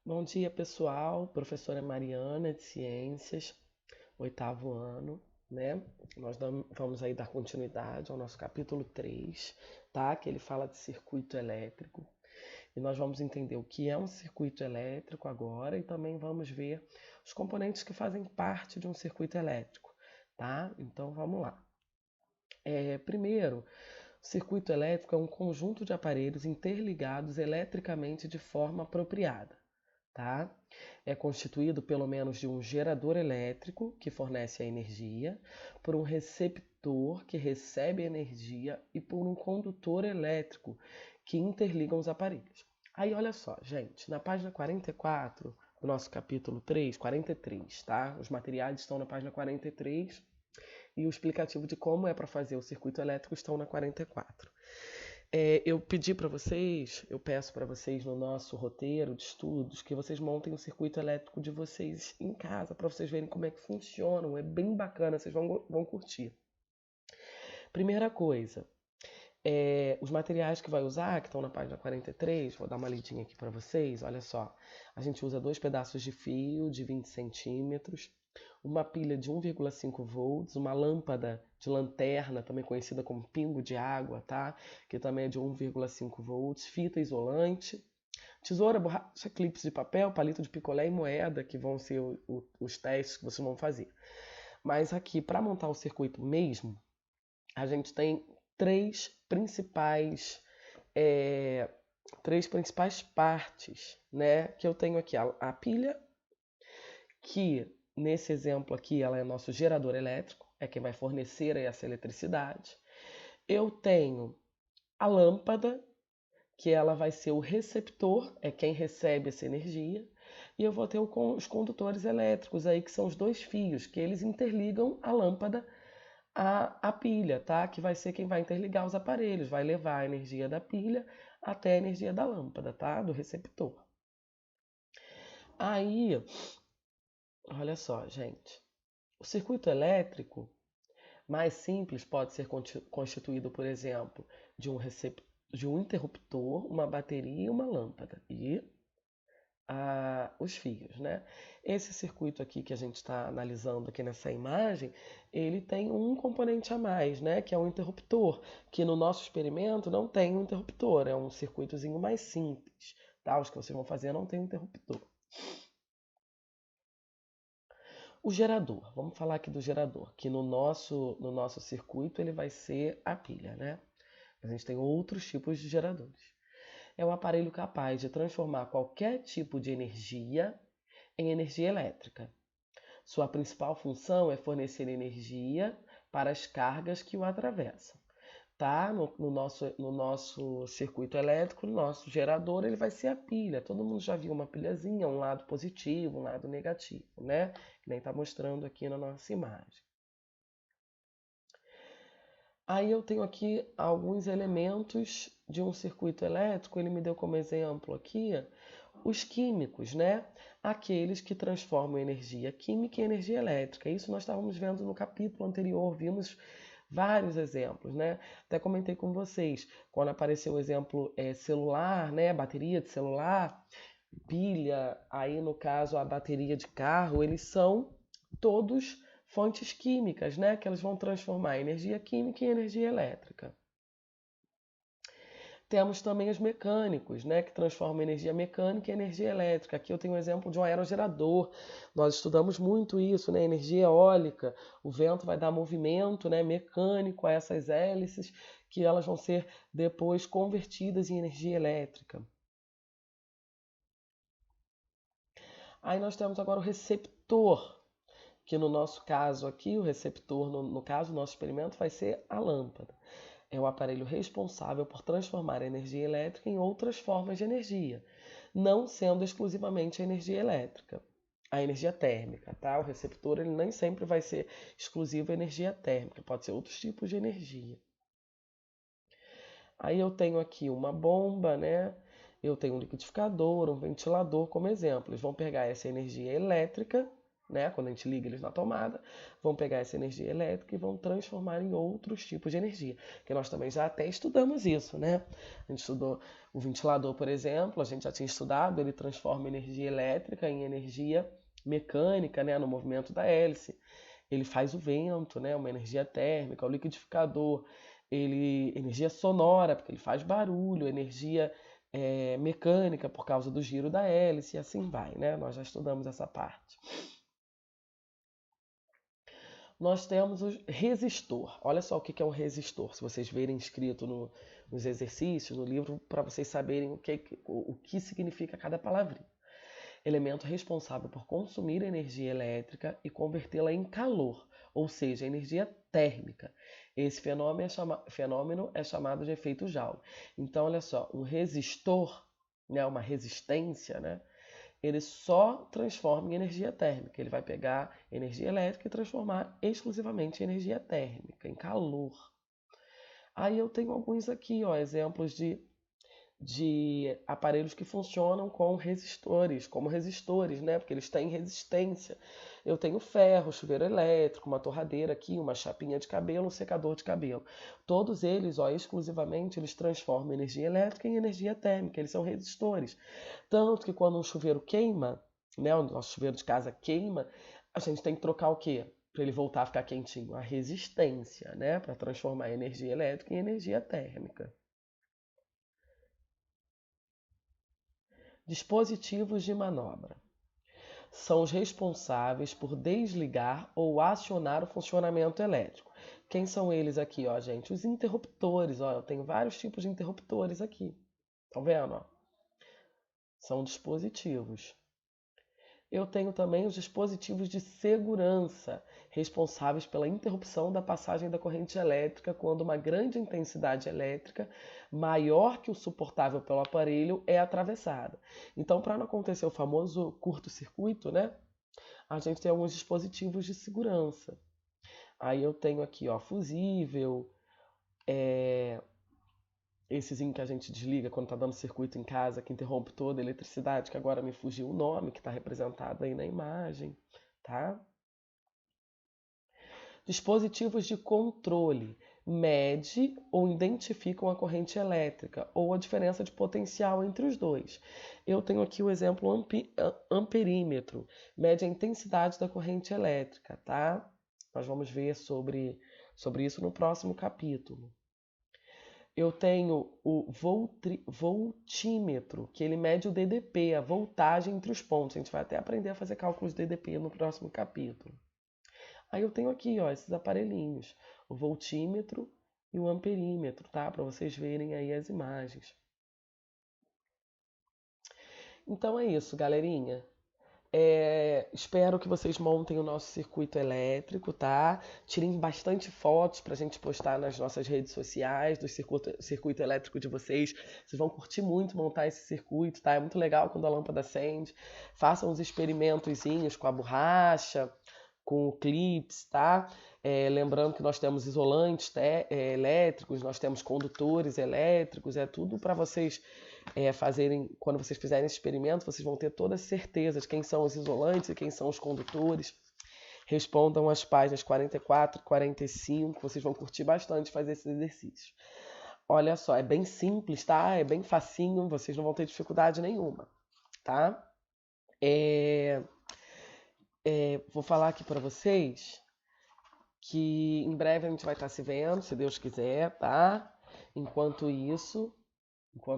Bom dia, pessoal. Professora Mariana de Ciências, oitavo ano, né? Vamos aí dar continuidade ao nosso capítulo 3, tá? Que ele fala de circuito elétrico. E nós vamos entender o que é um circuito elétrico agora e também vamos ver os componentes que fazem parte de um circuito elétrico, tá? Então vamos lá. Primeiro, o circuito elétrico é um conjunto de aparelhos interligados eletricamente de forma apropriada. Tá? É constituído pelo menos de um gerador elétrico, que fornece a energia, por um receptor, que recebe a energia, e por um condutor elétrico, que interligam os aparelhos. Aí, olha só, gente, na página 44 do nosso capítulo 3, 43, tá? Os materiais estão na página 43 e o explicativo de como é para fazer o circuito elétrico estão na 44. Eu pedi para vocês, eu peço para vocês no nosso roteiro de estudos que vocês montem o circuito elétrico de vocês em casa para vocês verem como é que funcionam. É bem bacana, vocês vão curtir. Primeira coisa, os materiais que vai usar, que estão na página 43, vou dar uma lidinha aqui para vocês, olha só. A gente usa 2 pedaços de fio de 20 centímetros, uma pilha de 1,5 volts, uma lâmpada de lanterna, também conhecida como pingo de água, tá? Que também é de 1,5 volts, fita isolante, tesoura, borracha, clipes de papel, palito de picolé e moeda, que vão ser os testes que vocês vão fazer. Mas aqui, para montar o circuito mesmo, a gente tem três principais, é, três principais partes, né? Que eu tenho aqui a pilha, que nesse exemplo aqui ela é nosso gerador elétrico, é quem vai fornecer essa eletricidade. Eu tenho a lâmpada, que ela vai ser o receptor, é quem recebe essa energia. E eu vou ter os condutores elétricos aí, que são os 2 fios, que eles interligam a lâmpada à pilha, tá? Que vai ser quem vai interligar os aparelhos, vai levar a energia da pilha até a energia da lâmpada, tá? Do receptor. Aí, olha só, gente. O circuito elétrico mais simples pode ser constituído, por exemplo, de um interruptor, uma bateria e uma lâmpada. E os fios, né? Esse circuito aqui que a gente está analisando aqui nessa imagem, ele tem um componente a mais, né? Que é um interruptor, que no nosso experimento não tem um interruptor, é um circuitozinho mais simples, tá? Os que vocês vão fazer não tem um interruptor. O gerador, vamos falar aqui do gerador, que no nosso circuito ele vai ser a pilha, né? A gente tem outros tipos de geradores. É um aparelho capaz de transformar qualquer tipo de energia em energia elétrica. Sua principal função é fornecer energia para as cargas que o atravessam. Tá? No nosso circuito elétrico, no nosso gerador, ele vai ser a pilha. Todo mundo já viu uma pilhazinha, um lado positivo, um lado negativo, né? Que nem está mostrando aqui na nossa imagem. Aí eu tenho aqui alguns elementos de um circuito elétrico, ele me deu como exemplo aqui os químicos, né? Aqueles que transformam energia química em energia elétrica. Isso nós estávamos vendo no capítulo anterior, vimos vários exemplos, né? Até comentei com vocês, quando apareceu o exemplo celular, né? Bateria de celular, pilha, aí no caso a bateria de carro, eles são todos fontes químicas, né? Que elas vão transformar energia química em energia elétrica. Temos também os mecânicos, né, que transformam energia mecânica em energia elétrica. Aqui eu tenho um exemplo de um aerogerador. Nós estudamos muito isso, né, energia eólica. O vento vai dar movimento, né, mecânico a essas hélices, que elas vão ser depois convertidas em energia elétrica. Aí nós temos agora o receptor, que no nosso caso aqui, o receptor, no caso do nosso experimento, vai ser a lâmpada. É o aparelho responsável por transformar a energia elétrica em outras formas de energia, não sendo exclusivamente a energia elétrica, a energia térmica, tá? O receptor ele nem sempre vai ser exclusivo a energia térmica, pode ser outros tipos de energia. Aí eu tenho aqui uma bomba, né? Eu tenho um liquidificador, um ventilador como exemplo. Eles vão pegar essa energia elétrica né? Quando a gente liga eles na tomada, vão pegar essa energia elétrica e vão transformar em outros tipos de energia. Que nós também já até estudamos isso, né? A gente estudou o ventilador, por exemplo, a gente já tinha estudado, ele transforma energia elétrica em energia mecânica, né? No movimento da hélice. Ele faz o vento, né? Uma energia térmica, o liquidificador, energia sonora, porque ele faz barulho, energia mecânica por causa do giro da hélice, e assim vai, né? Nós já estudamos essa parte. Nós temos o resistor. Olha só o que é um resistor. Se vocês verem escrito nos exercícios, no livro, para vocês saberem o que significa cada palavrinha. Elemento responsável por consumir energia elétrica e convertê-la em calor, ou seja, energia térmica. Esse fenômeno é chamado de efeito Joule. Então, olha só, um resistor, né, uma resistência, né, ele só transforma em energia térmica. Ele vai pegar energia elétrica e transformar exclusivamente em energia térmica, em calor. Aí eu tenho alguns aqui, ó, exemplos de aparelhos que funcionam com resistores, como resistores, né? Porque eles têm resistência. Eu tenho ferro, chuveiro elétrico, uma torradeira aqui, uma chapinha de cabelo, um secador de cabelo. Todos eles, ó, exclusivamente, eles transformam energia elétrica em energia térmica. Eles são resistores. Tanto que quando um chuveiro queima, né? O nosso chuveiro de casa queima, a gente tem que trocar o quê? Para ele voltar a ficar quentinho? A resistência, né? Para transformar a energia elétrica em energia térmica. Dispositivos de manobra. São os responsáveis por desligar ou acionar o funcionamento elétrico. Quem são eles aqui, ó, gente? Os interruptores, ó. Eu tenho vários tipos de interruptores aqui. Estão vendo, ó? São dispositivos. Eu tenho também os dispositivos de segurança, responsáveis pela interrupção da passagem da corrente elétrica quando uma grande intensidade elétrica, maior que o suportável pelo aparelho, é atravessada. Então, para não acontecer o famoso curto-circuito, né, a gente tem alguns dispositivos de segurança. Aí eu tenho aqui, ó, fusível, essezinho que a gente desliga quando está dando circuito em casa, que interrompe toda a eletricidade, que agora me fugiu o nome, que está representado aí na imagem, tá? Dispositivos de controle mede ou identificam a corrente elétrica ou a diferença de potencial entre os dois. Eu tenho aqui o exemplo amperímetro, mede a intensidade da corrente elétrica, tá? Nós vamos ver sobre isso no próximo capítulo. Eu tenho o voltímetro, que ele mede o DDP, a voltagem entre os pontos. A gente vai até aprender a fazer cálculos de DDP no próximo capítulo. Aí eu tenho aqui, ó, esses aparelhinhos, o voltímetro e o amperímetro, tá? Para vocês verem aí as imagens. Então é isso, galerinha. Espero que vocês montem o nosso circuito elétrico, tá? Tirem bastante fotos para a gente postar nas nossas redes sociais do circuito elétrico de vocês. Vocês vão curtir muito montar esse circuito, tá? É muito legal quando a lâmpada acende. Façam uns experimentozinhos com a borracha, com o clips, tá? Lembrando que nós temos isolantes elétricos, nós temos condutores elétricos, é tudo para vocês fazerem, quando vocês fizerem esse experimento, vocês vão ter toda a certeza de quem são os isolantes e quem são os condutores. Respondam as páginas 44 e 45, vocês vão curtir bastante fazer esses exercícios. Olha só, é bem simples, tá? É bem facinho, vocês não vão ter dificuldade nenhuma, tá? Vou falar aqui para vocês que em breve a gente vai estar se vendo, se Deus quiser, tá? Enquanto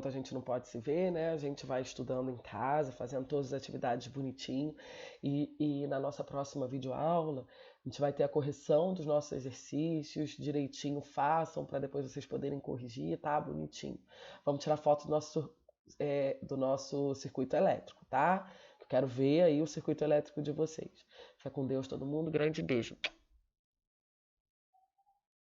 a gente não pode se ver, né? A gente vai estudando em casa, fazendo todas as atividades bonitinho. E na nossa próxima videoaula, a gente vai ter a correção dos nossos exercícios direitinho, façam para depois vocês poderem corrigir, tá? Bonitinho. Vamos tirar foto do nosso circuito elétrico, tá? Eu quero ver aí o circuito elétrico de vocês. Fica com Deus todo mundo, grande beijo.